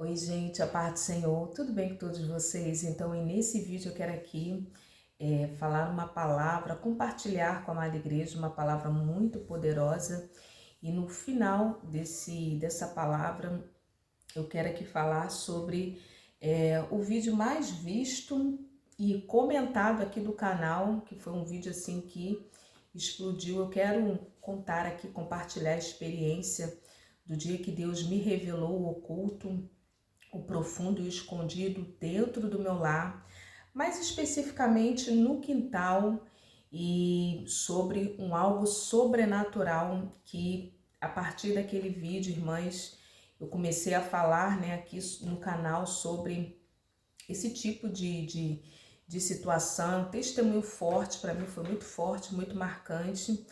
Oi, gente, a paz do Senhor, tudo bem com todos vocês? Então, nesse vídeo eu quero aqui falar uma palavra, compartilhar com a amada igreja uma palavra muito poderosa e no final dessa palavra eu quero aqui falar sobre o vídeo mais visto e comentado aqui do canal, que foi um vídeo assim que explodiu. Eu quero contar aqui, compartilhar a experiência do dia que Deus me revelou o oculto, o profundo e o escondido dentro do meu lar, mais especificamente no quintal, e sobre um algo sobrenatural que a partir daquele vídeo, irmãs, eu comecei a falar, aqui no canal sobre esse tipo de situação. Testemunho forte, para mim foi muito forte, muito marcante.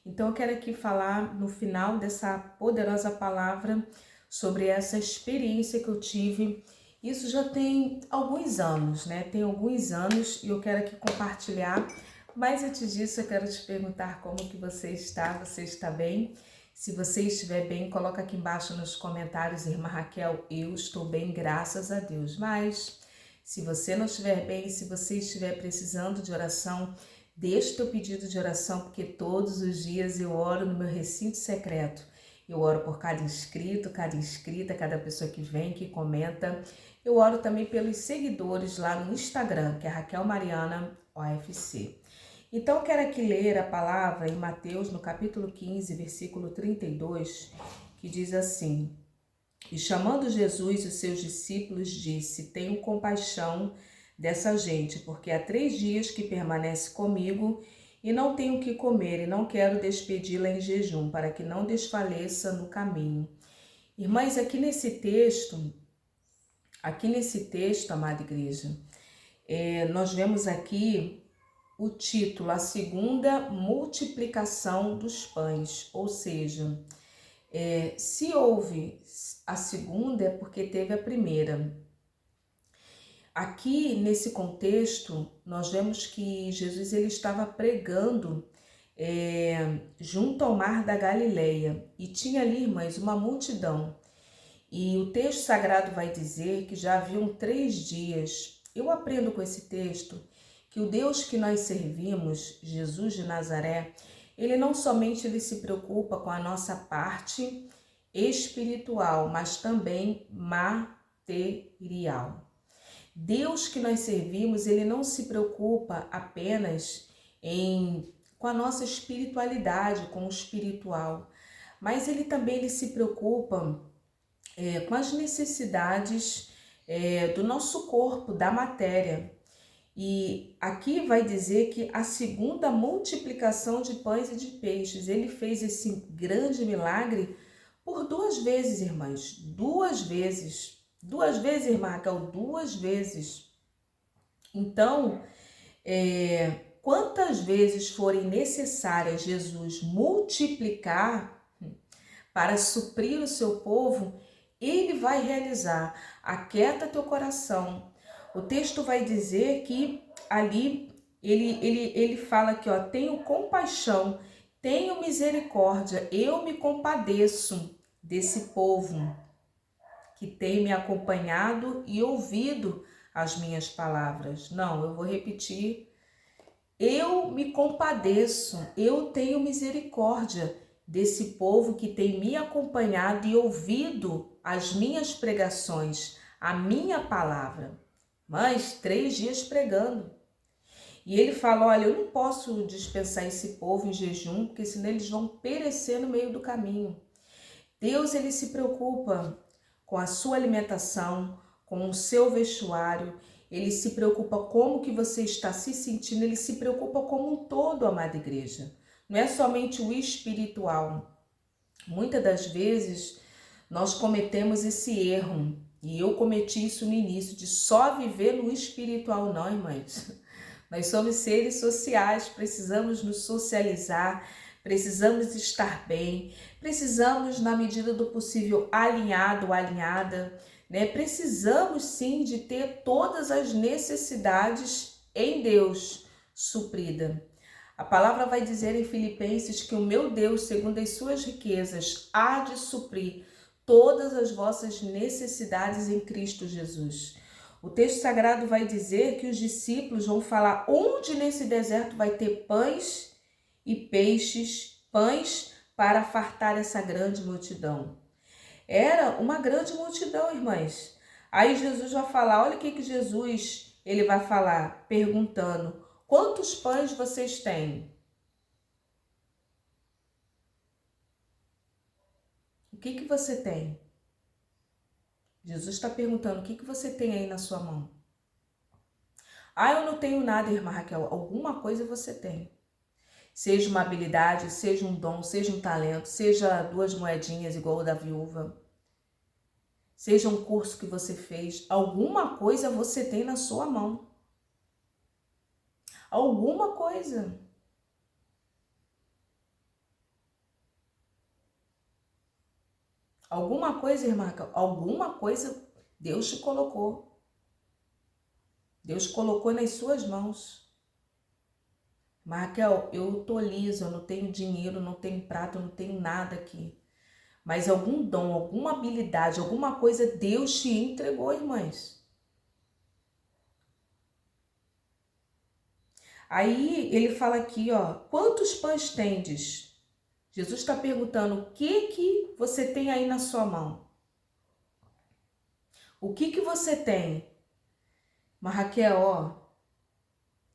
Então eu quero aqui falar no final dessa poderosa palavra sobre essa experiência que eu tive. Isso já tem alguns anos, Tem alguns anos e eu quero aqui compartilhar. Mas antes disso, eu quero te perguntar como que você está. Você está bem? Se você estiver bem, coloca aqui embaixo nos comentários, irmã Raquel, eu estou bem, graças a Deus. Mas se você não estiver bem, se você estiver precisando de oração, deixe teu pedido de oração, porque todos os dias eu oro no meu recinto secreto. Eu oro por cada inscrito, cada inscrita, cada pessoa que vem, que comenta. Eu oro também pelos seguidores lá no Instagram, que é Raquel Mariana OFC. Então, eu quero aqui ler a palavra em Mateus, no capítulo 15, versículo 32, que diz assim: E chamando Jesus os seus discípulos, disse: Tenho compaixão dessa gente, porque há 3 dias que permanece comigo e não tenho o que comer, e não quero despedi-la em jejum, para que não desfaleça no caminho. Irmãs, aqui nesse texto, amada igreja, nós vemos aqui o título, a segunda multiplicação dos pães, ou seja, se houve a segunda é porque teve a primeira. Aqui nesse contexto, nós vemos que Jesus ele estava pregando junto ao mar da Galileia e tinha ali, irmãs, uma multidão. E o texto sagrado vai dizer que já haviam 3 dias. Eu aprendo com esse texto que o Deus que nós servimos, Jesus de Nazaré, ele não somente ele se preocupa com a nossa parte espiritual, mas também material. Deus que nós servimos, ele não se preocupa apenas com a nossa espiritualidade, com o espiritual, mas ele também se preocupa com as necessidades do nosso corpo, da matéria. E aqui vai dizer que a segunda multiplicação de pães e de peixes, ele fez esse grande milagre por 2 vezes, irmãs, 2 vezes. 2 vezes, irmã Raquel, 2 vezes. Então, quantas vezes forem necessárias Jesus multiplicar para suprir o seu povo, ele vai realizar. Aquieta teu coração. O texto vai dizer que ali ele fala que tenho compaixão, tenho misericórdia, eu me compadeço desse povo que tem me acompanhado e ouvido as minhas palavras. Não, eu vou repetir. Eu me compadeço, eu tenho misericórdia desse povo que tem me acompanhado e ouvido as minhas pregações, a minha palavra. Mas 3 dias pregando. E ele fala, olha, eu não posso dispensar esse povo em jejum, porque senão eles vão perecer no meio do caminho. Deus, ele se preocupa com a sua alimentação, com o seu vestuário, ele se preocupa como que você está se sentindo, ele se preocupa como um todo, amada igreja. Não é somente o espiritual. Muitas das vezes nós cometemos esse erro, e eu cometi isso no início, de só viver no espiritual, não, irmãs. Nós somos seres sociais, precisamos nos socializar, precisamos estar bem, precisamos, na medida do possível, alinhado, alinhada, Precisamos sim de ter todas as necessidades em Deus suprida. A palavra vai dizer em Filipenses que o meu Deus, segundo as suas riquezas, há de suprir todas as vossas necessidades em Cristo Jesus. O texto sagrado vai dizer que os discípulos vão falar onde nesse deserto vai ter pães e peixes, pães para fartar essa grande multidão. Era uma grande multidão, irmãs. Aí Jesus vai falar, olha o que Jesus ele vai falar, perguntando, quantos pães vocês têm? O que você tem? Jesus está perguntando, o que você tem aí na sua mão? Ah, eu não tenho nada, irmã Raquel. Alguma coisa você tem. Seja uma habilidade, seja um dom, seja um talento, seja 2 moedinhas igual o da viúva. Seja um curso que você fez. Alguma coisa você tem na sua mão. Alguma coisa. Alguma coisa, irmã Raquel, alguma coisa Deus te colocou. Deus colocou nas suas mãos. Mas, Raquel, eu tô lisa, eu não tenho dinheiro, não tenho prata, eu não tenho nada aqui. Mas algum dom, alguma habilidade, alguma coisa Deus te entregou, irmãs. Aí ele fala aqui, ó, quantos pães tendes? Jesus está perguntando, o que você tem aí na sua mão? O que você tem? Mas, Raquel, ó,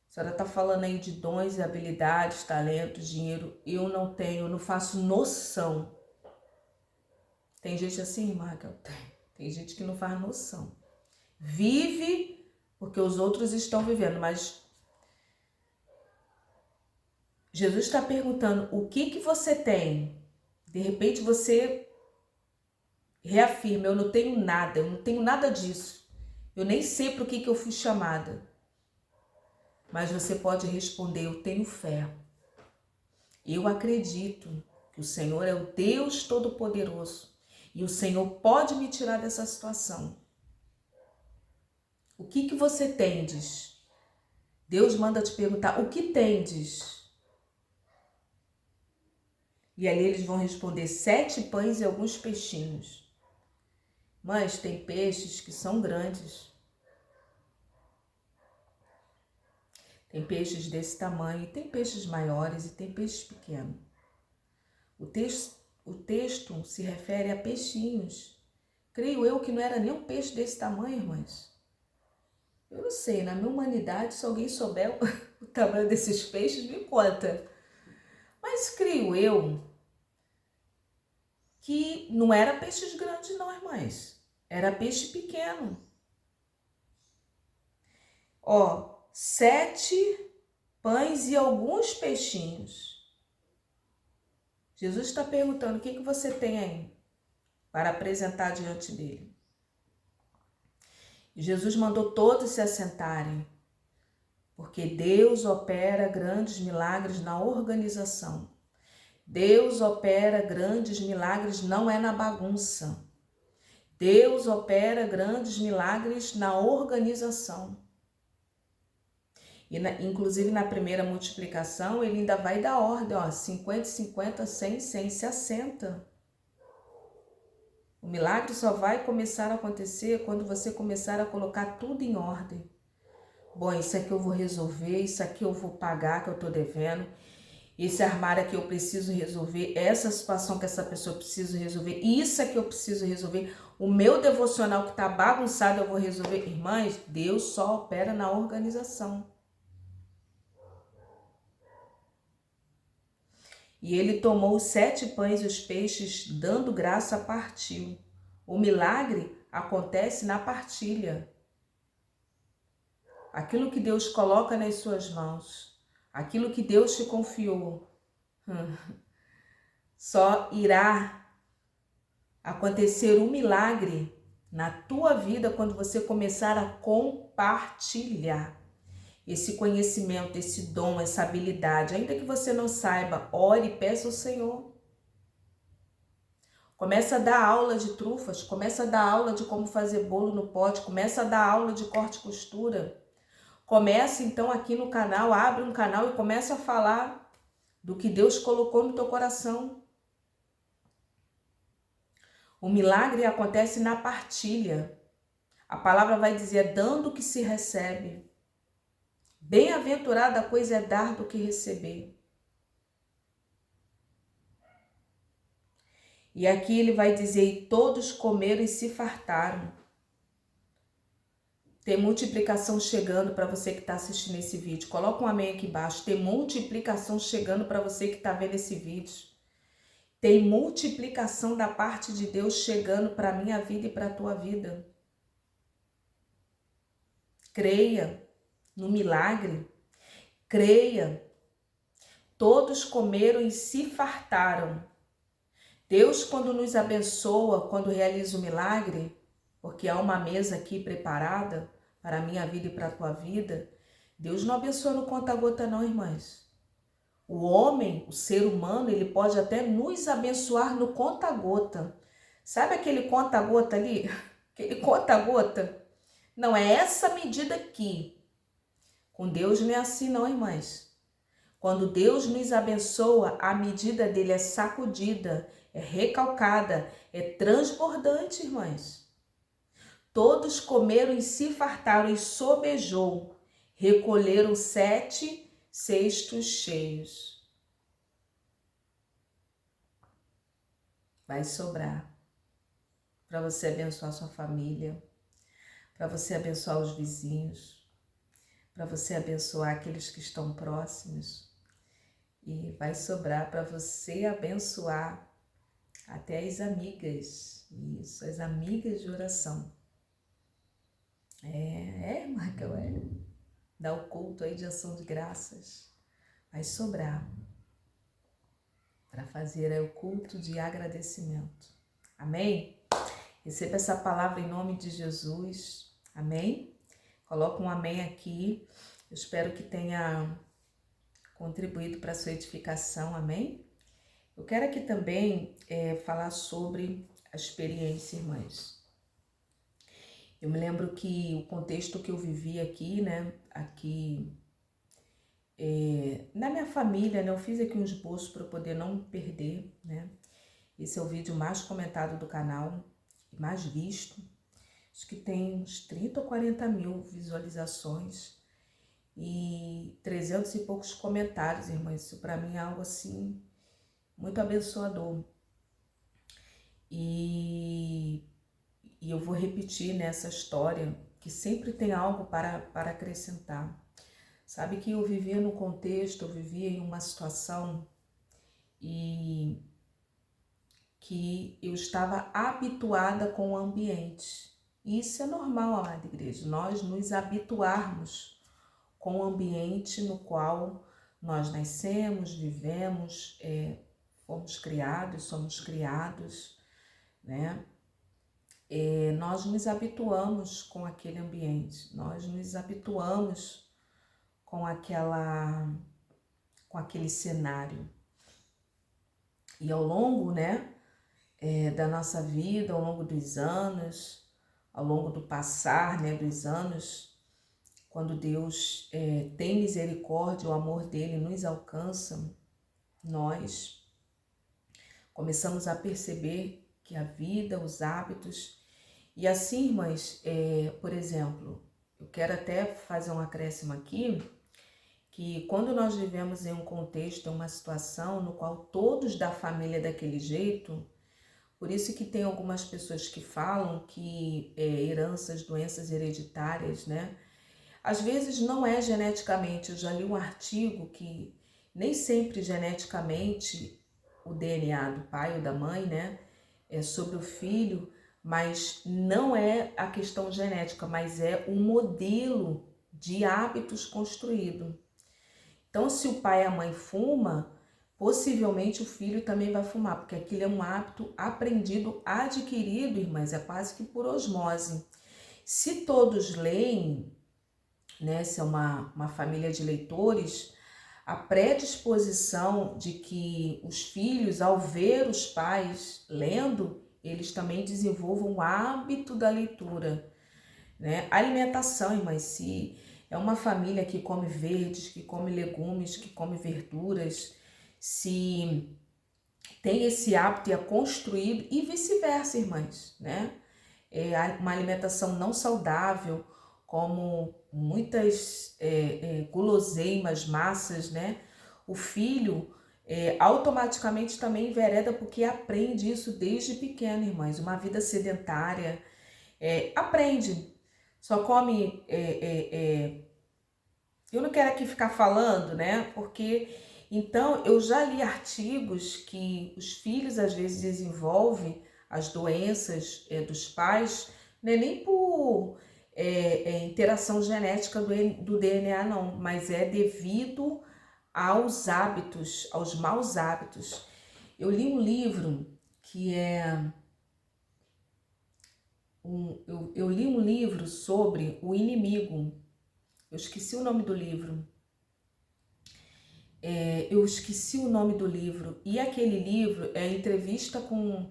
a senhora está falando aí de dons e habilidades, talentos, dinheiro. Eu não tenho, eu não faço noção. Tem gente assim, irmã Raquel? Tem gente que não faz noção. Vive porque os outros estão vivendo, mas Jesus está perguntando o que você tem. De repente você reafirma, eu não tenho nada, eu não tenho nada disso. Eu nem sei para o que eu fui chamada. Mas você pode responder, eu tenho fé. Eu acredito que o Senhor é o Deus Todo-Poderoso e o Senhor pode me tirar dessa situação. O que você tendes? Deus manda te perguntar, o que tendes? E ali eles vão responder, 7 pães e alguns peixinhos. Mas tem peixes que são grandes. Tem peixes desse tamanho, tem peixes maiores e tem peixes pequenos. O texto se refere a peixinhos. Creio eu que não era nem um peixe desse tamanho, irmãs. Eu não sei, na minha humanidade, se alguém souber o tamanho desses peixes, me conta. Mas creio eu que não era peixes grandes não, irmãs. Era peixe pequeno. Ó, 7 pães e alguns peixinhos. Jesus está perguntando, o que você tem aí para apresentar diante dele? E Jesus mandou todos se assentarem, porque Deus opera grandes milagres na organização. Deus opera grandes milagres, não é na bagunça. Deus opera grandes milagres na organização. E inclusive na primeira multiplicação, ele ainda vai dar ordem, ó, 50, 50, 100, 100, se assenta. O milagre só vai começar a acontecer quando você começar a colocar tudo em ordem. Bom, isso aqui eu vou resolver, isso aqui eu vou pagar que eu tô devendo. Esse armário aqui eu preciso resolver, essa situação que essa pessoa precisa resolver, isso aqui eu preciso resolver, o meu devocional que tá bagunçado eu vou resolver. Irmãs, Deus só opera na organização. E ele tomou os 7 pães e os peixes, dando graça, partiu. O milagre acontece na partilha. Aquilo que Deus coloca nas suas mãos, aquilo que Deus te confiou, só irá acontecer um milagre na tua vida quando você começar a compartilhar esse conhecimento, esse dom, essa habilidade. Ainda que você não saiba, ore e peça ao Senhor. Começa a dar aula de trufas, começa a dar aula de como fazer bolo no pote, começa a dar aula de corte e costura. Começa então aqui no canal, abre um canal e começa a falar do que Deus colocou no teu coração. O milagre acontece na partilha. A palavra vai dizer, dando que se recebe. Bem-aventurada coisa é dar do que receber. E aqui ele vai dizer, e todos comeram e se fartaram. Tem multiplicação chegando para você que está assistindo esse vídeo. Coloca um amém aqui embaixo. Tem multiplicação chegando para você que está vendo esse vídeo. Tem multiplicação da parte de Deus chegando para a minha vida e para a tua vida. Creia no milagre. Creia. Todos comeram e se fartaram. Deus, quando nos abençoa, quando realiza o milagre, porque há uma mesa aqui preparada para a minha vida e para a tua vida, Deus não abençoa no conta-gota não, irmãs. O homem, o ser humano, ele pode até nos abençoar no conta-gota. Sabe aquele conta-gota ali? Aquele conta-gota? Não é essa medida aqui. Com Deus não é assim não, irmãs. Quando Deus nos abençoa, a medida dele é sacudida, é recalcada, é transbordante, irmãs. Todos comeram e se fartaram e sobejou, recolheram 7 cestos cheios. Vai sobrar para você abençoar sua família, para você abençoar os vizinhos, para você abençoar aqueles que estão próximos. E vai sobrar para você abençoar até as amigas, isso, as amigas de oração. Irmã Cauélia, dá o culto aí de ação de graças. Vai sobrar para fazer aí o culto de agradecimento. Amém? Receba essa palavra em nome de Jesus. Amém? Coloca um amém aqui. Eu espero que tenha contribuído para a sua edificação. Amém? Eu quero aqui também falar sobre a experiência, irmãs. Eu me lembro que o contexto que eu vivi aqui, né, na minha família, né, eu fiz aqui um esboço para poder não me perder, né. Esse é o vídeo mais comentado do canal, mais visto. Acho que tem uns 30 ou 40 mil visualizações e 300 e poucos comentários, irmãs. Isso para mim é algo assim muito abençoador. E eu vou repetir nessa história que sempre tem algo para acrescentar. Sabe que eu vivia no contexto, eu vivia em uma situação e que eu estava habituada com o ambiente. E isso é normal, amada igreja, nós nos habituarmos com o ambiente no qual nós nascemos, vivemos, fomos criados, somos criados, né? Nós nos habituamos com aquele ambiente, nós nos habituamos com aquele cenário. E ao longo, né, da nossa vida, ao longo dos anos, ao longo do passar, né, dos anos, quando Deus tem misericórdia, o amor dele nos alcança, nós começamos a perceber que a vida, os hábitos. E assim, irmãs, por exemplo, eu quero até fazer um acréscimo aqui, que quando nós vivemos em um contexto, em uma situação no qual todos da família é daquele jeito, por isso que tem algumas pessoas que falam que heranças, doenças hereditárias, né? Às vezes não é geneticamente, eu já li um artigo que nem sempre geneticamente o DNA do pai ou da mãe, né, é sobre o filho, mas não é a questão genética, mas é o modelo de hábitos construído. Então, se o pai e a mãe fumam, possivelmente o filho também vai fumar, porque aquilo é um hábito aprendido, adquirido, irmãs, é quase que por osmose. Se todos leem, né, se é uma família de leitores, a predisposição de que os filhos, ao ver os pais lendo, eles também desenvolvam o hábito da leitura, né? Alimentação, irmãs, se é uma família que come verdes, que come legumes, que come verduras, se tem esse hábito e é construído, e vice-versa, irmãs, né? Uma alimentação não saudável, como muitas guloseimas, massas, né? O filho automaticamente também envereda porque aprende isso desde pequeno, irmãs. Uma vida sedentária, aprende, só come. Eu não quero aqui ficar falando, né? Porque então eu já li artigos que os filhos às vezes desenvolvem as doenças dos pais, não é nem por interação genética do DNA, não, mas é devido aos hábitos, aos maus hábitos. Eu li um livro que eu li um livro sobre o inimigo. Eu esqueci o nome do livro. E aquele livro é entrevista com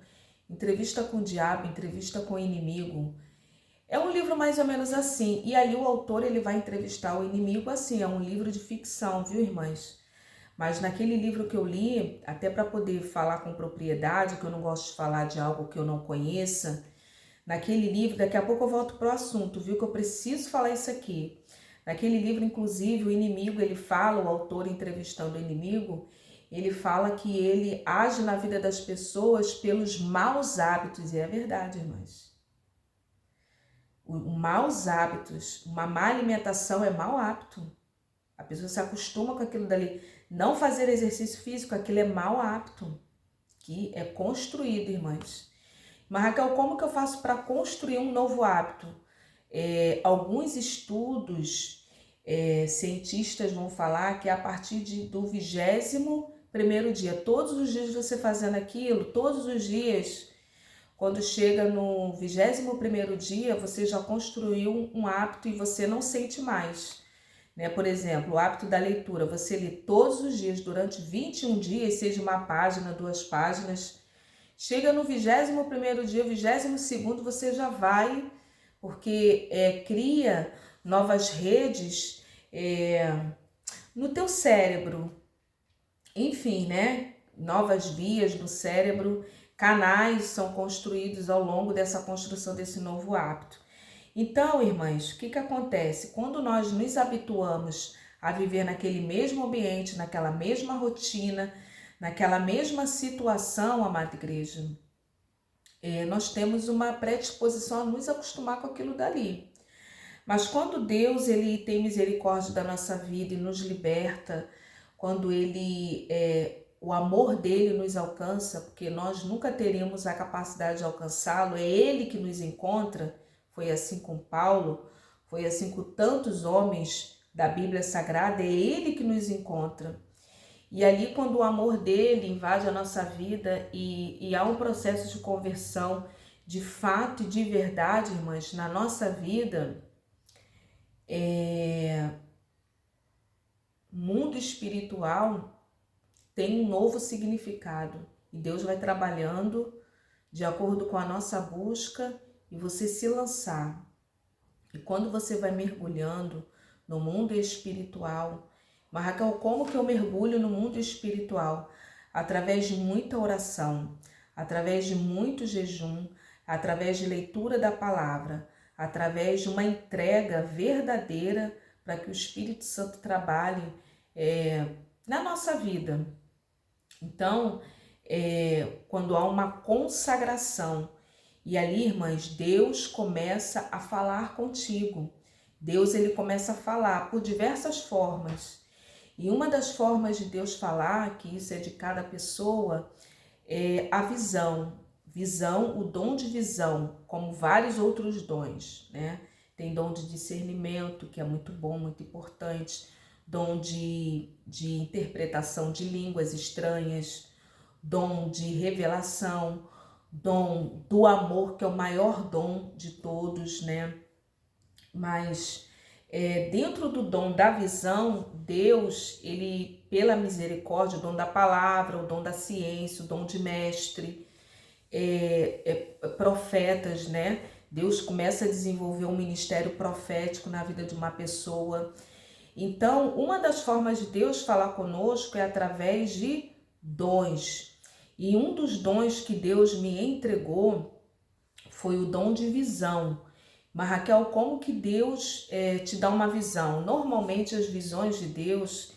o diabo, entrevista com o inimigo. É um livro mais ou menos assim. E ali o autor ele vai entrevistar o inimigo assim. É um livro de ficção, viu, irmãs? Mas naquele livro que eu li, até para poder falar com propriedade, que eu não gosto de falar de algo que eu não conheça, naquele livro, daqui a pouco eu volto pro assunto, viu? Que eu preciso falar isso aqui. Naquele livro, inclusive, o inimigo, ele fala, o autor entrevistando o inimigo, ele fala que ele age na vida das pessoas pelos maus hábitos, e é verdade, irmãs. Maus hábitos, uma má alimentação é mau hábito. A pessoa se acostuma com aquilo dali. Não fazer exercício físico, aquilo é mau hábito, que é construído, irmãs. Mas, Raquel, como que eu faço para construir um novo hábito? Alguns estudos cientistas vão falar que a partir do 21º dia, todos os dias você fazendo aquilo, todos os dias, quando chega no 21º dia, você já construiu um hábito e você não sente mais. Né? Por exemplo, o hábito da leitura, você lê todos os dias durante 21 dias, seja uma página, 2 páginas. Chega no 21º dia, 22º, você já vai, porque cria novas redes no teu cérebro. Enfim, né? Novas vias no cérebro, canais são construídos ao longo dessa construção desse novo hábito. Então, irmãs, o que acontece? Quando nós nos habituamos a viver naquele mesmo ambiente, naquela mesma rotina, naquela mesma situação, amada igreja, nós temos uma predisposição a nos acostumar com aquilo dali. Mas quando Deus ele tem misericórdia da nossa vida e nos liberta, quando o amor dele nos alcança, porque nós nunca teríamos a capacidade de alcançá-lo, é ele que nos encontra. Foi assim com Paulo, foi assim com tantos homens da Bíblia Sagrada, é ele que nos encontra. E ali, quando o amor dele invade a nossa vida e há um processo de conversão de fato e de verdade, irmãs, na nossa vida, mundo espiritual tem um novo significado. E Deus vai trabalhando de acordo com a nossa busca e você se lançar. E quando você vai mergulhando no mundo espiritual, mas Raquel, como que eu mergulho no mundo espiritual? Através de muita oração, através de muito jejum, através de leitura da palavra, através de uma entrega verdadeira para que o Espírito Santo trabalhe na nossa vida. Então, quando há uma consagração, e ali, irmãs, Deus começa a falar contigo. Deus ele começa a falar por diversas formas. E uma das formas de Deus falar, que isso é de cada pessoa, é a visão. Visão, o dom de visão, como vários outros dons, né? Tem dom de discernimento, que é muito bom, muito importante. Dom de interpretação de línguas estranhas. Dom de revelação. Dom do amor, que é o maior dom de todos, né? Mas dentro do dom da visão, Deus, ele, pela misericórdia, o dom da palavra, o dom da ciência, o dom de mestre, profetas, né? Deus começa a desenvolver um ministério profético na vida de uma pessoa. Então, uma das formas de Deus falar conosco é através de dons. E um dos dons que Deus me entregou foi o dom de visão. Mas Raquel, como que Deus te dá uma visão? Normalmente as visões de Deus,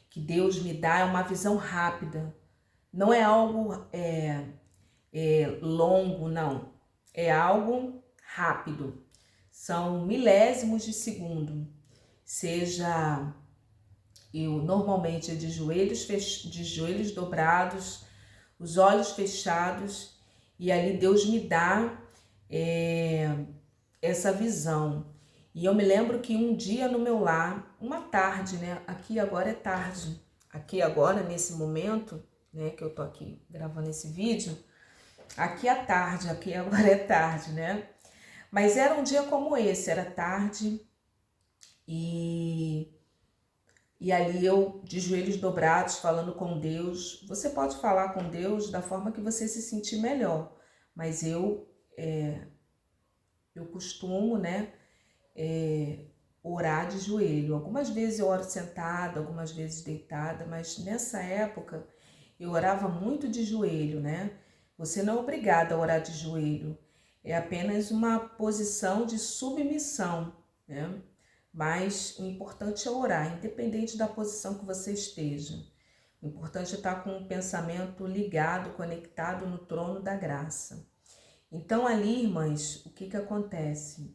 que Deus me dá, é uma visão rápida. Não é algo longo, não. É algo rápido. São milésimos de segundo. Seja eu normalmente de joelhos dobrados, os olhos fechados, e ali Deus me dá essa visão. E eu me lembro que um dia no meu lar, uma tarde, né? Aqui agora é tarde. Aqui agora, nesse momento, né, que eu tô aqui gravando esse vídeo, aqui é tarde, aqui agora é tarde, né? Mas era um dia como esse, era tarde e ali eu, de joelhos dobrados, falando com Deus. Você pode falar com Deus da forma que você se sentir melhor, mas eu costumo, né, orar de joelho. Algumas vezes eu oro sentada, algumas vezes deitada, mas nessa época eu orava muito de joelho, né? Você não é obrigada a orar de joelho, é apenas uma posição de submissão, né? Mas o importante é orar, independente da posição que você esteja. O importante é estar com o pensamento ligado, conectado no trono da graça. Então ali, irmãs, o que acontece?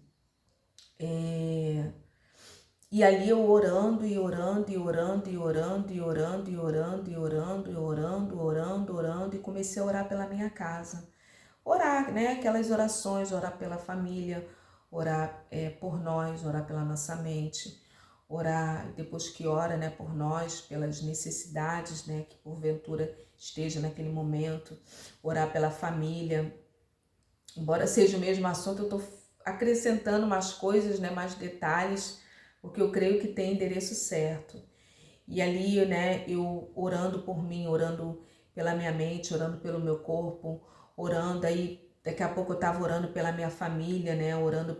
E ali eu orando e orando e orando e orando e orando e orando e orando e orando, orando, orando, e comecei a orar pela minha casa. Orar, né? Aquelas orações, orar pela família, orar por nós, orar pela nossa mente, orar depois que ora, né, por nós, pelas necessidades, né, que porventura esteja naquele momento, orar pela família. Embora seja o mesmo assunto, eu estou acrescentando mais coisas, né, mais detalhes, porque eu creio que tem endereço certo. E ali, né, eu orando por mim, orando pela minha mente, orando pelo meu corpo, orando aí, daqui a pouco eu estava orando pela minha família, né, orando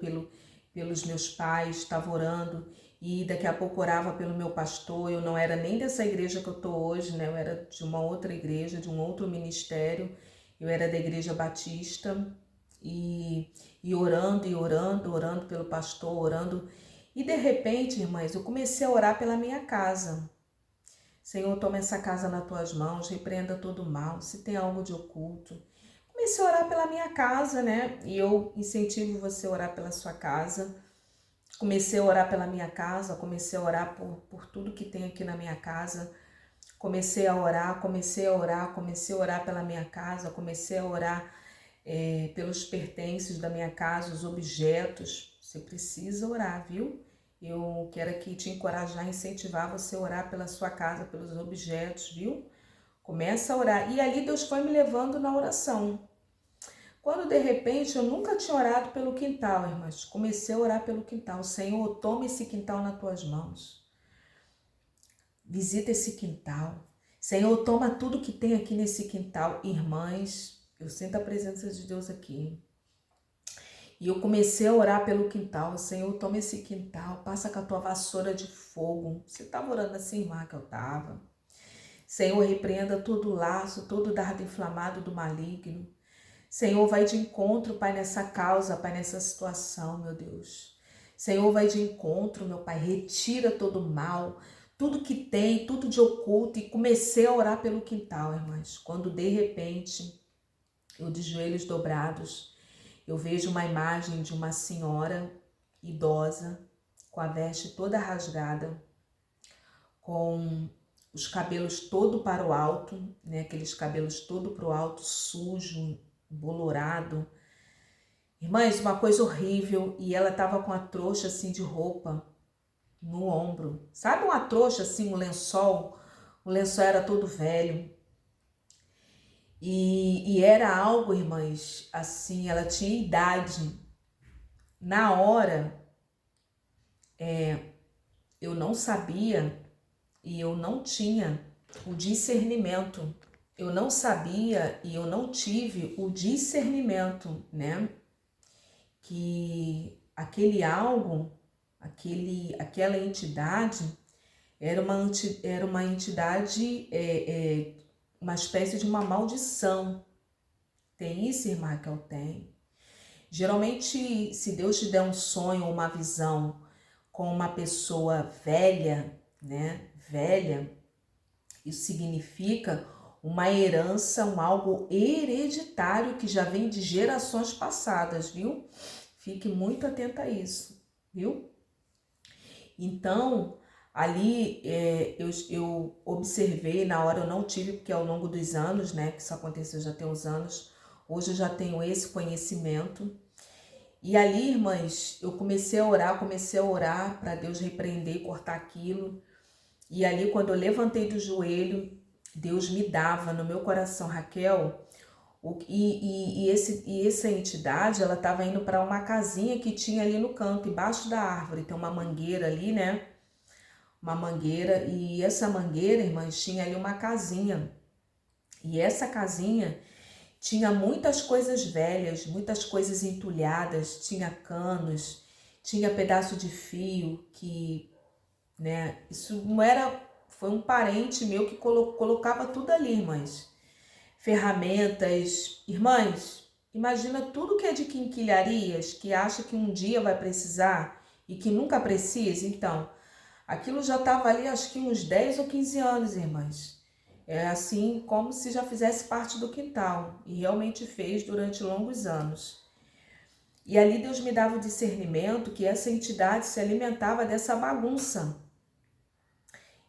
pelos meus pais, estava orando, e daqui a pouco orava pelo meu pastor. Eu não era nem dessa igreja que eu estou hoje, né, eu era de uma outra igreja, de um outro ministério, eu era da Igreja Batista, e orando e orando, orando pelo pastor, orando. E de repente, irmãs, eu comecei a orar pela minha casa. Senhor, toma essa casa nas tuas mãos, repreenda todo o mal, se tem algo de oculto. Comecei a orar pela minha casa, né? E eu incentivo você a orar pela sua casa. Comecei a orar pela minha casa, comecei a orar por tudo que tem aqui na minha casa. Comecei a orar, comecei a orar, comecei a orar pela minha casa, comecei a orar pelos pertences da minha casa, os objetos. Você precisa orar, viu? Eu quero aqui te encorajar, incentivar você a orar pela sua casa, pelos objetos, viu? Começa a orar. E ali Deus foi me levando na oração. Quando de repente eu nunca tinha orado pelo quintal, irmãs, comecei a orar pelo quintal. Senhor, toma esse quintal nas tuas mãos. Visita esse quintal. Senhor, toma tudo que tem aqui nesse quintal. Irmãs, eu sinto a presença de Deus aqui. E eu comecei a orar pelo quintal. Senhor, toma esse quintal, passa com a tua vassoura de fogo. Você estava orando assim, irmã, que eu estava. Senhor, repreenda todo laço, todo dardo inflamado do maligno. Senhor, vai de encontro, Pai, nessa causa, Pai, nessa situação, meu Deus. Senhor, vai de encontro, meu Pai, retira todo mal, tudo que tem, tudo de oculto. E comecei a orar pelo quintal, irmãs. Quando de repente, eu de joelhos dobrados, eu vejo uma imagem de uma senhora idosa, com a veste toda rasgada, com os cabelos todo para o alto, né? Aqueles cabelos todo para o alto, sujo, bolorado. Irmãs, uma coisa horrível. E ela estava com a trouxa assim de roupa no ombro. Sabe uma trouxa assim, um lençol? O lençol era todo velho. E era algo, irmãs, assim, ela tinha idade. Na hora, eu não sabia e eu não tinha o discernimento. Eu não sabia e eu não tive o discernimento, né? Que aquele algo, aquela entidade era uma entidade uma espécie de uma maldição. Tem isso, irmã Raquel? Tem. Geralmente, se Deus te der um sonho ou uma visão com uma pessoa velha, né? Velha, isso significa uma herança, algo hereditário que já vem de gerações passadas, viu? Fique muito atenta a isso, viu? Então, ali eu observei, na hora eu não tive, porque ao longo dos anos, né, que isso aconteceu já tem uns anos, hoje eu já tenho esse conhecimento. E ali, irmãs, eu comecei a orar para Deus repreender e cortar aquilo. E ali, quando eu levantei do joelho, Deus me dava no meu coração, Raquel, essa entidade, ela estava indo para uma casinha que tinha ali no canto, embaixo da árvore. Tem uma mangueira ali, né? Uma mangueira, e essa mangueira, irmãs, tinha ali uma casinha. E essa casinha tinha muitas coisas velhas, muitas coisas entulhadas, tinha canos, tinha pedaço de fio que, né, isso não era, foi um parente meu que colocava tudo ali, irmãs. Ferramentas, irmãs, imagina tudo que é de quinquilharias, que acha que um dia vai precisar e que nunca precisa. Então, aquilo já estava ali, acho que uns 10 ou 15 anos, irmãs. É assim como se já fizesse parte do quintal, e realmente fez durante longos anos. E ali Deus me dava o discernimento que essa entidade se alimentava dessa bagunça.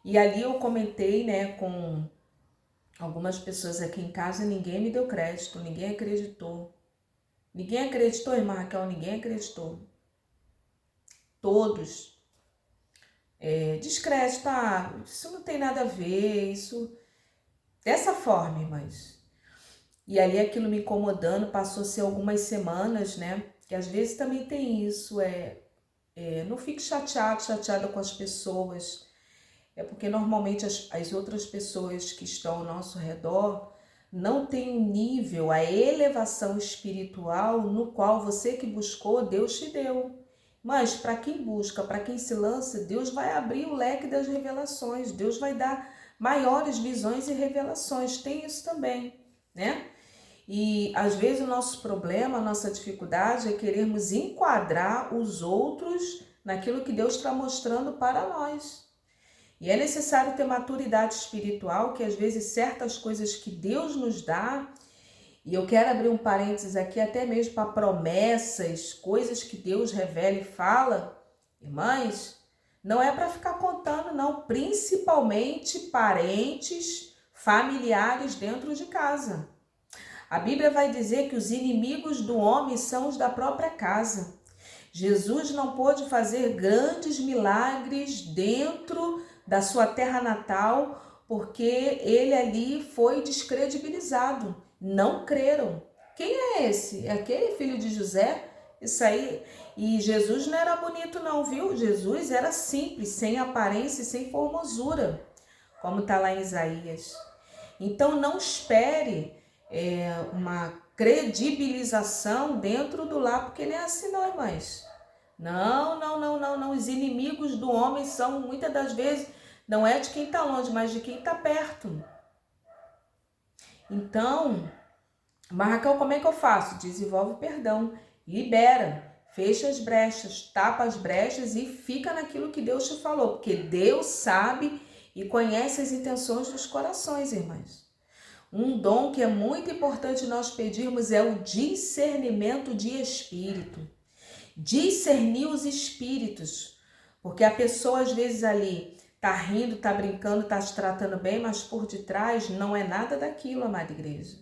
E ali eu comentei, né, com algumas pessoas aqui em casa, ninguém me deu crédito, ninguém acreditou. Ninguém acreditou, irmã Raquel, ninguém acreditou. Todos. Descrédito, isso não tem nada a ver, isso... Dessa forma, irmãs. E ali aquilo me incomodando, passou a ser algumas semanas, né? Que às vezes também tem isso, não fique chateada com as pessoas. É porque normalmente as outras pessoas que estão ao nosso redor não têm o nível, a elevação espiritual no qual você que buscou, Deus te deu. Mas para quem busca, para quem se lança, Deus vai abrir o leque das revelações, Deus vai dar maiores visões e revelações. Tem isso também, né? E às vezes o nosso problema, a nossa dificuldade é querermos enquadrar os outros naquilo que Deus está mostrando para nós. E é necessário ter maturidade espiritual, que às vezes certas coisas que Deus nos dá, e eu quero abrir um parênteses aqui até mesmo para promessas, coisas que Deus revela e fala, irmãs, não é para ficar contando não, principalmente parentes, familiares dentro de casa. A Bíblia vai dizer que os inimigos do homem são os da própria casa. Jesus não pôde fazer grandes milagres dentro da sua terra natal, porque ele ali foi descredibilizado. Não creram. Quem é esse? É aquele filho de José? Isso aí. E Jesus não era bonito não, viu? Jesus era simples, sem aparência e sem formosura, como está lá em Isaías. Então não espere uma credibilização dentro do lar, porque nem é assim não, irmãs. Não. Os inimigos do homem são, muitas das vezes, não é de quem está longe, mas de quem está perto. Então, mas Raquel, como é que eu faço? Desenvolve perdão, libera, fecha as brechas, tapa as brechas e fica naquilo que Deus te falou, porque Deus sabe e conhece as intenções dos corações, irmãs. Um dom que é muito importante nós pedirmos é o discernimento de espírito. Discernir os espíritos, porque a pessoa às vezes ali tá rindo, tá brincando, tá se tratando bem, mas por detrás não é nada daquilo, amada igreja.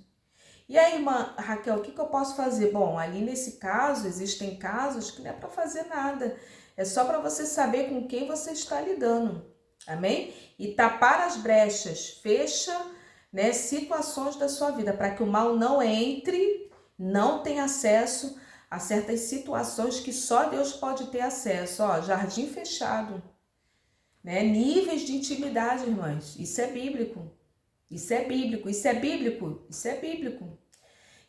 E aí, irmã Raquel, o que eu posso fazer? Bom, ali nesse caso, existem casos que não é para fazer nada, é só para você saber com quem você está lidando, amém? E tapar as brechas, fecha, né, situações da sua vida, para que o mal não entre, não tenha acesso a certas situações que só Deus pode ter acesso. Ó, jardim fechado, né? Níveis de intimidade, irmãs. Isso é bíblico. Isso é bíblico. Isso é bíblico. Isso é bíblico.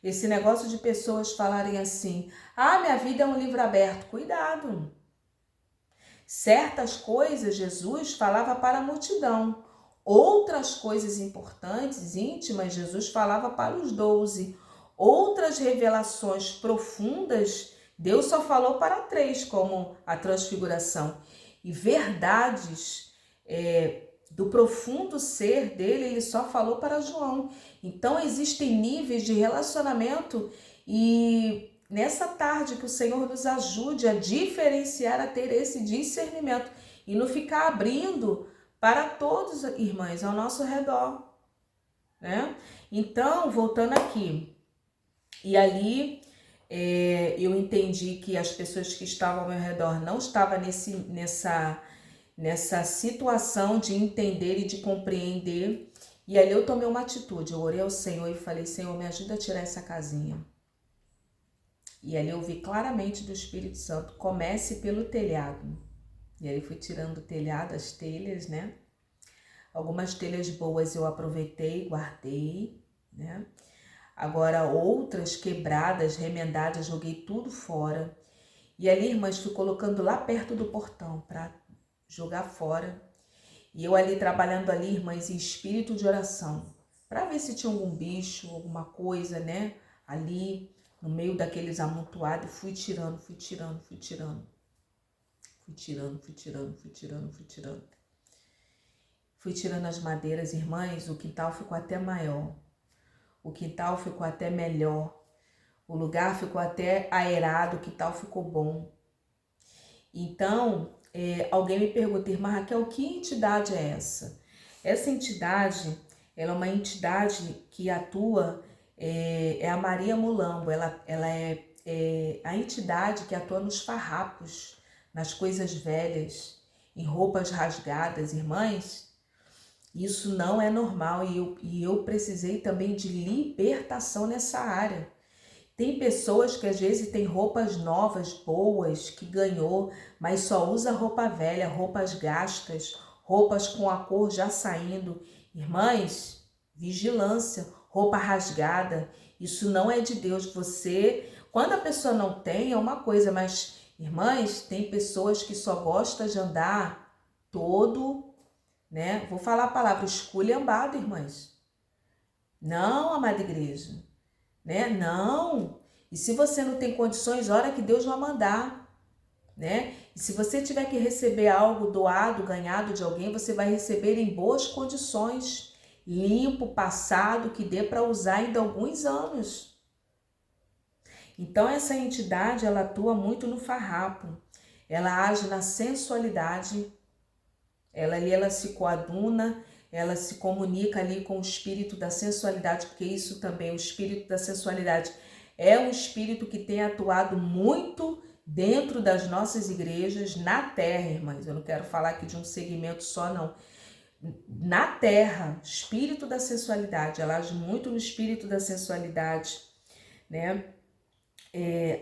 Esse negócio de pessoas falarem assim: minha vida é um livro aberto. Cuidado. Certas coisas Jesus falava para a multidão. Outras coisas importantes, íntimas, Jesus falava para os 12. Outras revelações profundas, Deus só falou para 3, como a transfiguração. E verdades do profundo ser dele, ele só falou para João. Então existem níveis de relacionamento, e nessa tarde que o Senhor nos ajude a diferenciar, a ter esse discernimento e não ficar abrindo para todos, irmãs, ao nosso redor, né? Então, voltando aqui, e ali eu entendi que as pessoas que estavam ao meu redor não estavam nessa situação de entender e de compreender. E ali eu tomei uma atitude, eu orei ao Senhor e falei: Senhor, me ajuda a tirar essa casinha. E ali eu vi claramente do Espírito Santo: comece pelo telhado. E aí fui tirando o telhado, as telhas, né? Algumas telhas boas eu aproveitei, guardei, né? Agora outras quebradas, remendadas, joguei tudo fora. E ali, irmãs, fui colocando lá perto do portão para jogar fora. E eu ali trabalhando ali, irmãs, em espírito de oração, para ver se tinha algum bicho, alguma coisa, né? Ali no meio daqueles amontoados, fui tirando. Fui tirando as madeiras, irmãs. O quintal ficou até maior. O quintal ficou até melhor. O lugar ficou até aerado, o quintal ficou bom. Então, alguém me pergunta: irmã Raquel, que entidade é essa? Essa entidade, ela é uma entidade que atua, é a Maria Mulambo. Ela é a entidade que atua nos farrapos, nas coisas velhas, em roupas rasgadas, irmãs. Isso não é normal, e eu precisei também de libertação nessa área. Tem pessoas que às vezes têm roupas novas, boas, que ganhou, mas só usa roupa velha, roupas gastas, roupas com a cor já saindo. Irmãs, vigilância, roupa rasgada, isso não é de Deus. Quando a pessoa não tem, é uma coisa, mas, irmãs, tem pessoas que só gostam de andar todo, né? Vou falar a palavra esculhambado, irmãs. Não, amada igreja, né? Não. E se você não tem condições, ora que Deus vai mandar, né? E se você tiver que receber algo doado, ganhado de alguém, você vai receber em boas condições, limpo, passado, que dê para usar ainda alguns anos. Então essa entidade, ela atua muito no farrapo. Ela age na sensualidade. Ela se coaduna, ela se comunica ali com o espírito da sensualidade, porque isso também, o espírito da sensualidade, é um espírito que tem atuado muito dentro das nossas igrejas, na terra, irmãs. Eu não quero falar aqui de um segmento só, não. Na terra, espírito da sensualidade, ela age muito no espírito da sensualidade, né?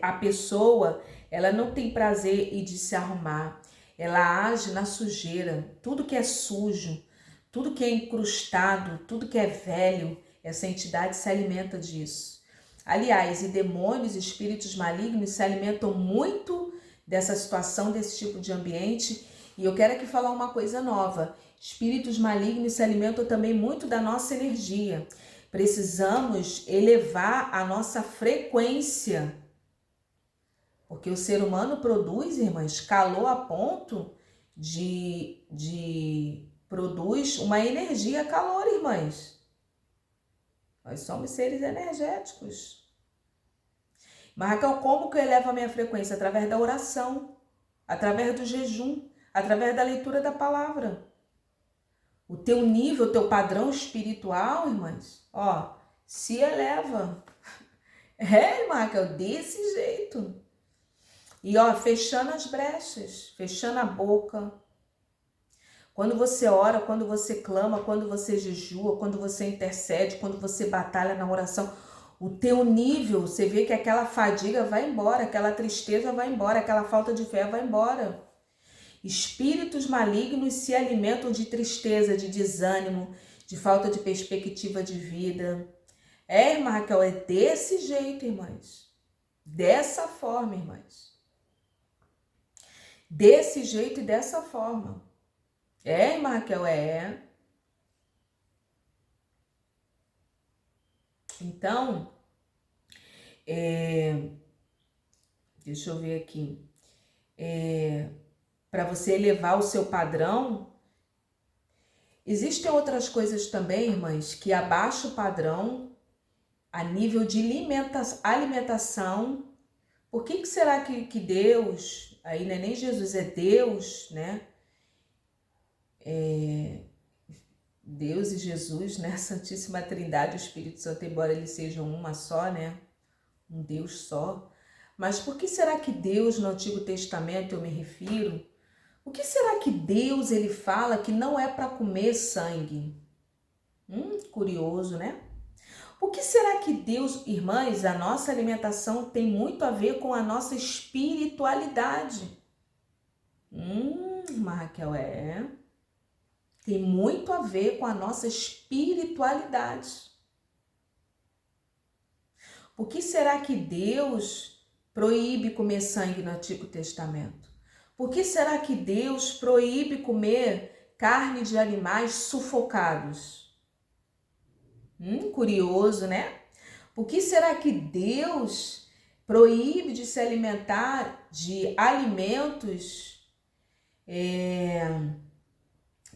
A pessoa, ela não tem prazer em de se arrumar, ela age na sujeira. Tudo que é sujo, tudo que é incrustado, tudo que é velho, essa entidade se alimenta disso. Aliás, e demônios, espíritos malignos se alimentam muito dessa situação, desse tipo de ambiente. E eu quero aqui falar uma coisa nova: espíritos malignos se alimentam também muito da nossa energia. Precisamos elevar a nossa frequência, porque o ser humano produz, irmãs, calor a ponto de produz uma energia, calor, irmãs. Nós somos seres energéticos. Mas, Raquel, como que eu elevo a minha frequência? Através da oração, através do jejum, através da leitura da palavra. O teu nível, o teu padrão espiritual, irmãs, se eleva. Irmã Raquel, desse jeito. E fechando as brechas, fechando a boca. Quando você ora, quando você clama, quando você jejua, quando você intercede, quando você batalha na oração, o teu nível, você vê que aquela fadiga vai embora, aquela tristeza vai embora, aquela falta de fé vai embora. Espíritos malignos se alimentam de tristeza, de desânimo, de falta de perspectiva de vida. Irmã Raquel, é desse jeito, irmãs. Dessa forma, irmãs. Desse jeito e dessa forma. Irmã Raquel, Então, deixa eu ver aqui, para você elevar o seu padrão, existem outras coisas também, irmãs, que abaixam o padrão a nível de alimentação. Por que será que Deus, aí não é nem Jesus, é Deus, né? Deus e Jesus, né? Santíssima Trindade, o Espírito Santo, embora eles sejam uma só, né? Um Deus só. Mas por que será que Deus, no Antigo Testamento, eu me refiro, o que será que Deus, ele fala que não é para comer sangue? Curioso, né? O que será que Deus, irmãs, a nossa alimentação tem muito a ver com a nossa espiritualidade? Raquel, tem muito a ver com a nossa espiritualidade. Por que será que Deus proíbe comer sangue no Antigo Testamento? Por que será que Deus proíbe comer carne de animais sufocados? Curioso, né? Por que será que Deus proíbe de se alimentar de alimentos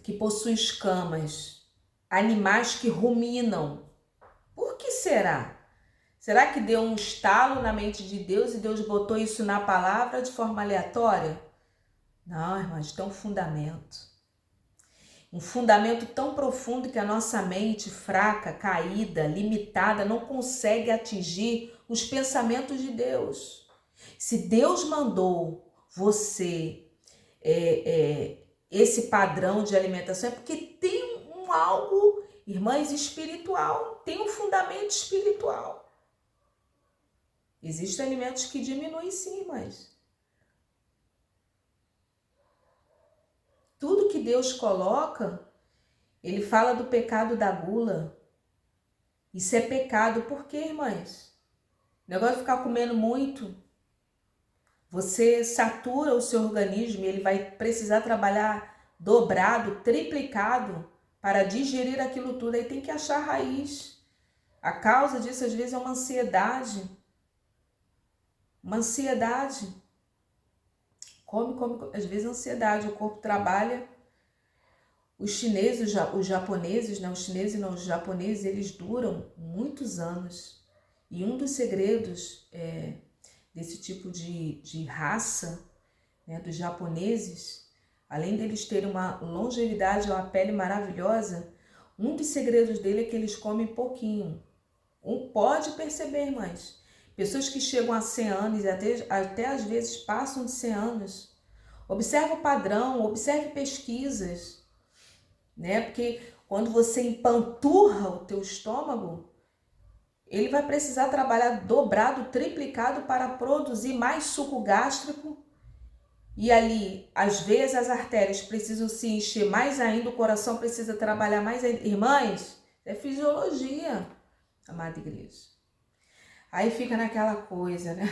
que possuem escamas, animais que ruminam? Por que será? Será que deu um estalo na mente de Deus e Deus botou isso na palavra de forma aleatória? Não, irmãs, tem um fundamento. Um fundamento tão profundo que a nossa mente fraca, caída, limitada, não consegue atingir os pensamentos de Deus. Se Deus mandou você esse padrão de alimentação, é porque tem algo, irmãs, espiritual, tem um fundamento espiritual. Existem alimentos que diminuem sim, irmãs. Tudo que Deus coloca, ele fala do pecado da gula. Isso é pecado. Por quê, irmãs? O negócio de ficar comendo muito, você satura o seu organismo e ele vai precisar trabalhar dobrado, triplicado para digerir aquilo tudo. Aí tem que achar a raiz. A causa disso, às vezes, é uma ansiedade. Uma ansiedade. Come, às vezes ansiedade, o corpo trabalha. Os chineses, os japoneses, né? Os chineses não, os japoneses, eles duram muitos anos. E um dos segredos desse tipo de raça, né, dos japoneses, além deles terem uma longevidade, uma pele maravilhosa, um dos segredos dele é que eles comem pouquinho. Pode perceber, irmãs, pessoas que chegam a 100 anos e até às vezes passam de 100 anos. Observe o padrão, observe pesquisas, né? Porque quando você empanturra o teu estômago, ele vai precisar trabalhar dobrado, triplicado para produzir mais suco gástrico. E ali, às vezes, as artérias precisam se encher mais ainda, o coração precisa trabalhar mais ainda. Irmãs, é fisiologia, amada igreja. Aí fica naquela coisa, né?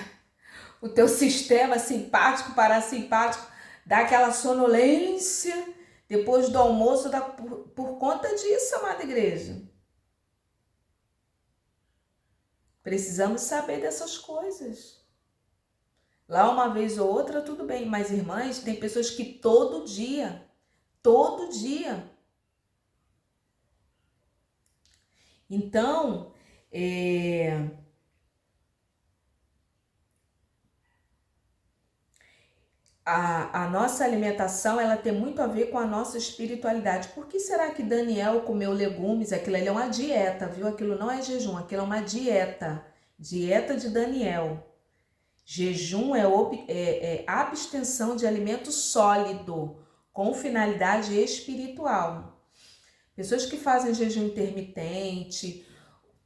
O teu sistema simpático, parasimpático, dá aquela sonolência depois do almoço, por conta disso, amada igreja. Precisamos saber dessas coisas. Lá uma vez ou outra, tudo bem. Mas, irmãs, tem pessoas que todo dia. Então, a nossa alimentação, ela tem muito a ver com a nossa espiritualidade. Por que será que Daniel comeu legumes? Aquilo ali é uma dieta, viu? Aquilo não é jejum, aquilo é uma dieta. Dieta de Daniel. Jejum é abstenção de alimento sólido, com finalidade espiritual. Pessoas que fazem jejum intermitente,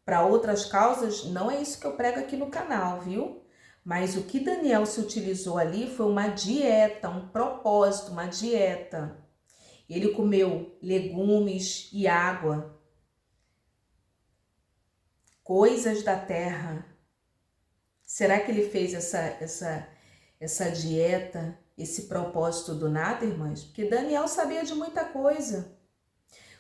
para outras causas, não é isso que eu prego aqui no canal, viu? Mas o que Daniel se utilizou ali foi uma dieta, um propósito, uma dieta. Ele comeu legumes e água, coisas da terra. Será que ele fez essa dieta, esse propósito do nada, irmãs? Porque Daniel sabia de muita coisa.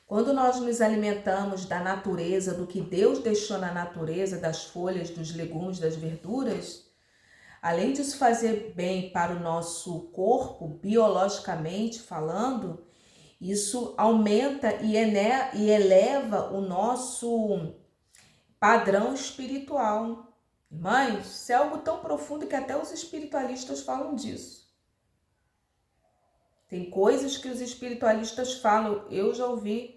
Quando nós nos alimentamos da natureza, do que Deus deixou na natureza, das folhas, dos legumes, das verduras, além disso fazer bem para o nosso corpo, biologicamente falando, isso aumenta e eleva o nosso padrão espiritual. Irmãs, isso é algo tão profundo que até os espiritualistas falam disso. Tem coisas que os espiritualistas falam, eu já ouvi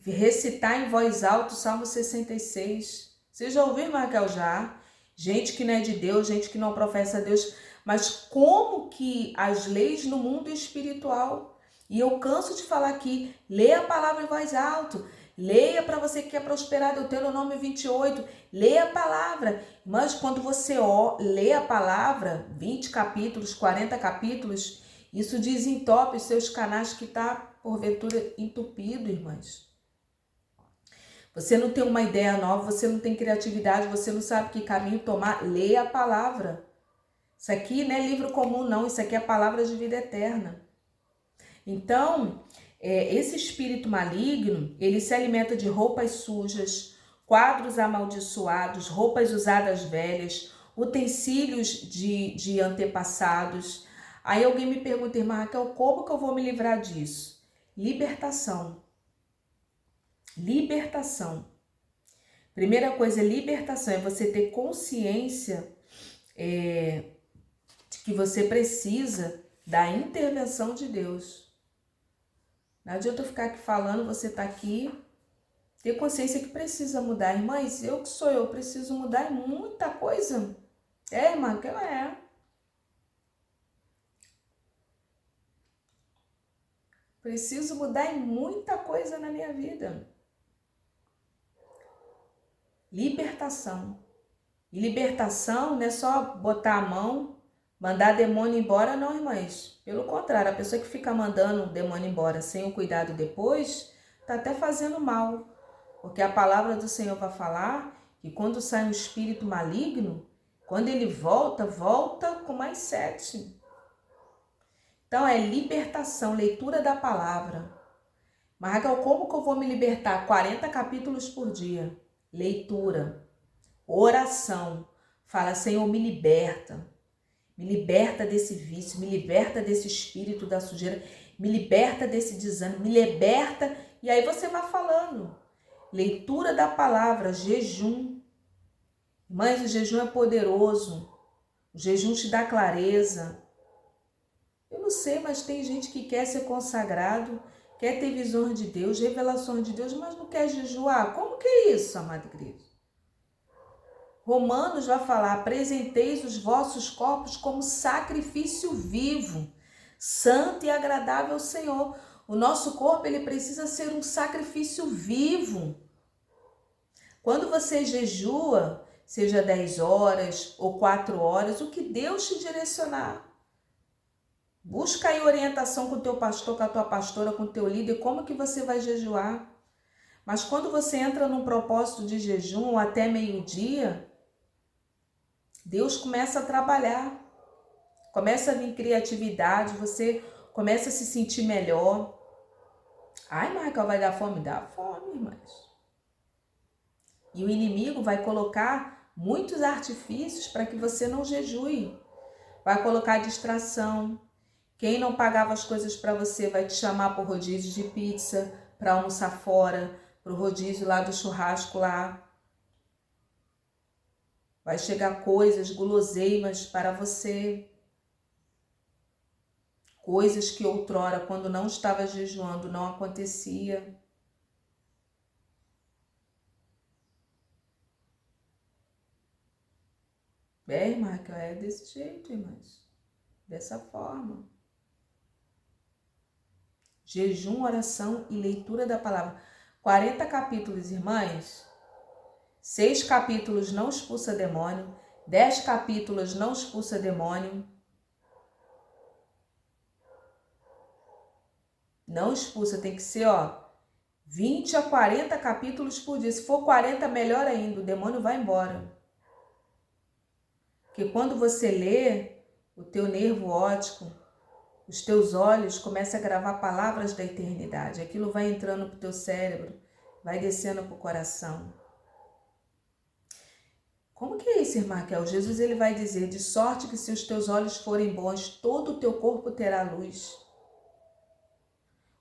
recitar em voz alta o Salmo 66. Você já ouviu, Raquel? Já? Gente que não é de Deus, gente que não professa Deus, mas como que as leis no mundo espiritual, e eu canso de falar aqui, leia a palavra em voz alta, leia para você que quer prosperar, Deuteronômio 28, leia a palavra, mas quando você lê a palavra, 20 capítulos, 40 capítulos, isso desentope os seus canais que está, porventura, entupido, irmãs. Você não tem uma ideia nova, você não tem criatividade, você não sabe que caminho tomar, leia a palavra. Isso aqui não é livro comum, não, isso aqui é a palavra de vida eterna. Então, esse espírito maligno, ele se alimenta de roupas sujas, quadros amaldiçoados, roupas usadas velhas, utensílios de antepassados. Aí alguém me pergunta, irmã Raquel, como que eu vou me livrar disso? Libertação. Libertação. Primeira coisa é libertação, é você ter consciência de que você precisa da intervenção de Deus. Não adianta eu ficar aqui falando, você está aqui, ter consciência que precisa mudar. Irmãs, eu que sou eu, preciso mudar em muita coisa. Irmã, que é. Preciso mudar em muita coisa na minha vida. Libertação. E libertação não é só botar a mão, mandar demônio embora, não, irmãs. Pelo contrário, a pessoa que fica mandando o demônio embora sem o cuidado depois, está até fazendo mal. Porque a palavra do Senhor vai falar que quando sai um espírito maligno, quando ele volta com mais 7. Então é libertação, leitura da palavra. Mas Raquel, como que eu vou me libertar? 40 capítulos por dia. Leitura, oração. Fala, Senhor, me liberta desse vício, me liberta desse espírito da sujeira, me liberta desse desânimo, me liberta. E aí você vai falando. Leitura da palavra, jejum. Mas o jejum é poderoso. O jejum te dá clareza. Eu não sei, mas tem gente que quer ser consagrado, quer ter visões de Deus, revelações de Deus, mas não quer jejuar. Como que é isso, amada igreja? Romanos vai falar, apresenteis os vossos corpos como sacrifício vivo, santo e agradável ao Senhor. O nosso corpo, ele precisa ser um sacrifício vivo. Quando você jejua, seja 10 horas ou 4 horas, o que Deus te direcionar. Busca aí orientação com o teu pastor, com a tua pastora, com o teu líder, como que você vai jejuar. Mas quando você entra num propósito de jejum ou até meio-dia, Deus começa a trabalhar. Começa a vir criatividade, você começa a se sentir melhor. Ai, Michael, vai dar fome? Dá fome, irmãs. E o inimigo vai colocar muitos artifícios para que você não jejue. Vai colocar distração. Quem não pagava as coisas para você vai te chamar para o rodízio de pizza, para almoçar fora, para o rodízio lá do churrasco lá. Vai chegar coisas, guloseimas para você. Coisas que outrora, quando não estava jejuando, não acontecia. Irmã, é desse jeito, irmãs. Dessa forma. Jejum, oração e leitura da palavra. 40 capítulos, irmãs. 6 capítulos não expulsa demônio. 10 capítulos não expulsa demônio. Não expulsa, tem que ser, 20 a 40 capítulos por dia. Se for 40, melhor ainda, o demônio vai embora. Porque quando você lê, o teu nervo óptico, os teus olhos começam a gravar palavras da eternidade. Aquilo vai entrando para o teu cérebro, vai descendo para o coração. Como que é isso, irmã Raquel? Jesus ele vai dizer, de sorte que se os teus olhos forem bons, todo o teu corpo terá luz.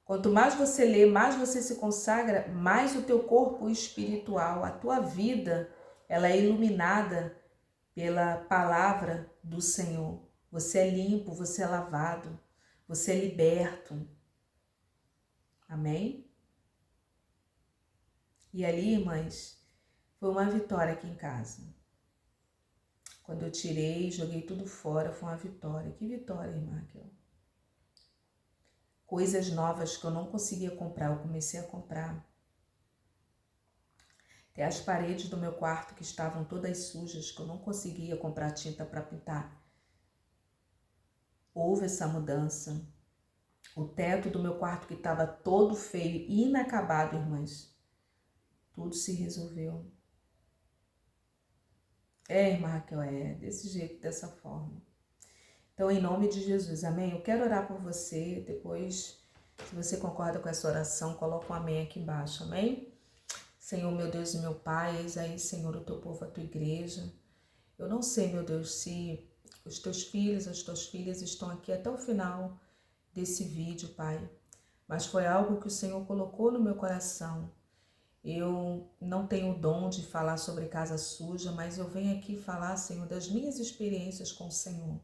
Quanto mais você lê, mais você se consagra, mais o teu corpo espiritual, a tua vida, ela é iluminada pela palavra do Senhor. Você é limpo, você é lavado, você é liberto. Amém? E ali, irmãs, foi uma vitória aqui em casa. Quando eu tirei, joguei tudo fora, foi uma vitória. Que vitória, irmã Raquel? Coisas novas que eu não conseguia comprar, eu comecei a comprar. Até as paredes do meu quarto que estavam todas sujas, que eu não conseguia comprar tinta para pintar. Houve essa mudança. O teto do meu quarto que estava todo feio e inacabado, irmãs. Tudo se resolveu. Irmã Raquel, desse jeito, dessa forma. Então, em nome de Jesus, amém? Eu quero orar por você, depois, se você concorda com essa oração, coloca um amém aqui embaixo, amém? Senhor, meu Deus e meu Pai, eis aí, Senhor, o teu povo, a tua igreja. Eu não sei, meu Deus, se os teus filhos, as tuas filhas estão aqui até o final desse vídeo, Pai, mas foi algo que o Senhor colocou no meu coração. Eu não tenho o dom de falar sobre casa suja, mas eu venho aqui falar, Senhor, das minhas experiências com o Senhor.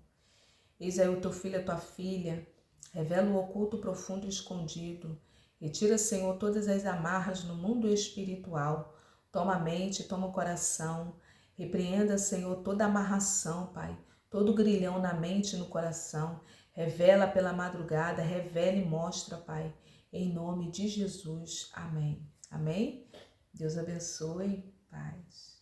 Eis aí o teu filho, a tua filha, revela o oculto, profundo e escondido. Retira, Senhor, todas as amarras no mundo espiritual. Toma a mente, toma o coração. Repreenda, Senhor, toda amarração, Pai, todo grilhão na mente e no coração. Revela pela madrugada, revela e mostra, Pai, em nome de Jesus. Amém. Amém? Deus abençoe. Paz.